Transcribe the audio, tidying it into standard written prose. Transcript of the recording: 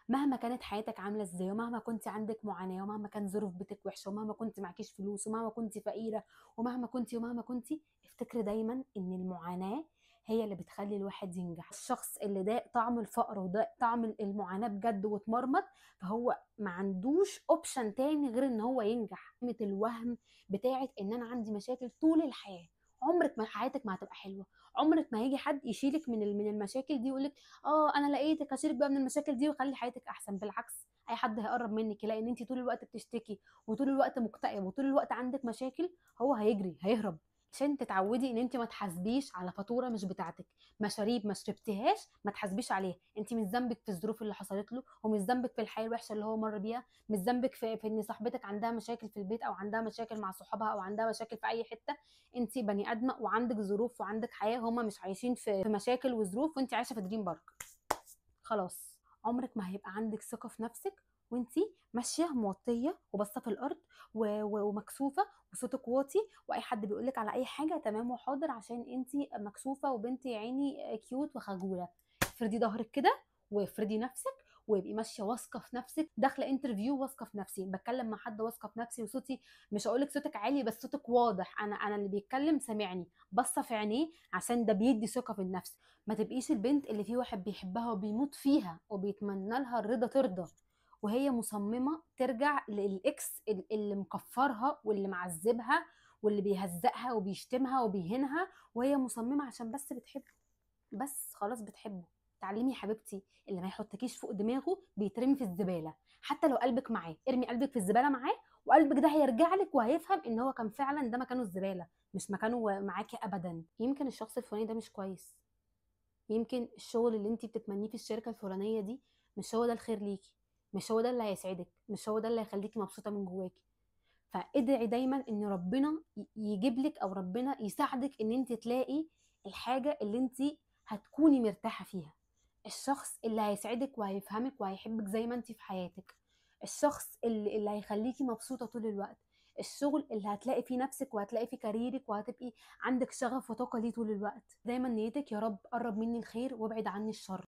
مهما كانت حياتك عامله ازاي، ومهما كنت عندك معاناه، ومهما كان ظروف بيتك وحشه، ومهما كنت معكيش فلوس، ومهما كنت فقيره، ومهما كنت، افتكري دايما ان المعاناه هي اللي بتخلي الواحد ينجح. الشخص اللي ده طعم الفقر وده طعم المعاناه بجد واتمرمط، فهو ما عندوش اوبشن تاني غير ان هو ينجح. قيمه الوهم بتاعت ان انا عندي مشاكل طول الحياه، عمرك ما حياتك ما هتبقى حلوه. عمرك ما هيجي حد يشيلك من المشاكل دي ويقولك اه انا لقيتك هشيلك بقى من المشاكل دي وخلي حياتك احسن. بالعكس، اي حد هيقرب منك يلاقي ان انت طول الوقت بتشتكي وطول الوقت مكتئب وطول الوقت عندك مشاكل، هو هيجري هيهرب. عشان تتعودي ان انت ما تحاسبيش على فاتوره مش بتاعتك، مشاريب ما شربتهاش ما تحاسبيش عليها. انت مش ذنبك في الظروف اللي حصلت له، ومش ذنبك في الحياه الوحشه اللي هو مر بيها، مش ذنبك في ان صاحبتك عندها مشاكل في البيت، او عندها مشاكل مع صحابها، او عندها مشاكل في اي حته. انت بني ادمه وعندك ظروف وعندك حياه، هما مش عايشين في مشاكل وظروف وانت عايشه في دريم بارك. خلاص، عمرك ما هيبقى عندك ثقة في نفسك وانتي ماشية موطية وباصة في الأرض ومكسوفة وصوتك واطي، وأي حد بيقولك على أي حاجة تمام وحاضر عشان انتي مكسوفة وبنت يا عيني كيوت وخجولة. افردي ظهرك كده وافردي نفسك وابقي ماشيه واثقه في نفسك. داخله انترفيو واثقه في نفسي، بتكلم مع حد واثقه في نفسي، وصوتي مش هقولك صوتك عالي بس صوتك واضح، انا اللي بيتكلم سامعني، باصه في عينيه عشان ده بيدي ثقه في النفس. ما تبقيش البنت اللي في واحد بيحبها وبيموت فيها وبيتمنى لها الرضا ترضى، وهي مصممة ترجع للإكس اللي مكفرها واللي معذبها واللي بيهزقها وبيشتمها وبيهينها، وهي مصممة عشان بس بتحبه. بس خلاص بتحبه. تعلمي يا حبيبتي، اللي ما يحطكيش فوق دماغه بيترمي في الزبالة. حتى لو قلبك معاه، ارمي قلبك في الزبالة معاه، وقلبك ده هيرجع لك وهيفهم ان هو كان فعلا ده مكانه الزبالة، مش مكانه معاكي ابدا. يمكن الشخص الفلاني ده مش كويس، يمكن الشغل اللي انت بتتمنيه في الشركه الفلانيه دي مش هو ده الخير ليكي، مش هو ده اللي هيسعدك، مش هو ده اللي هيخليكي مبسوطه من جواكي. فادعي دايما ان ربنا يجيب لك، او ربنا يساعدك ان انت تلاقي الحاجه اللي انت هتكوني مرتاحه فيها، الشخص اللي هيسعدك وهيفهمك وهيحبك زي ما انت في حياتك، الشخص اللي هيخليكي مبسوطه طول الوقت، الشغل اللي هتلاقي فيه نفسك وهتلاقي فيه كاريرك وهتبقي عندك شغف وطاقه ليه طول الوقت. دايما نيتك يا رب قرب مني الخير وابعد عني الشر.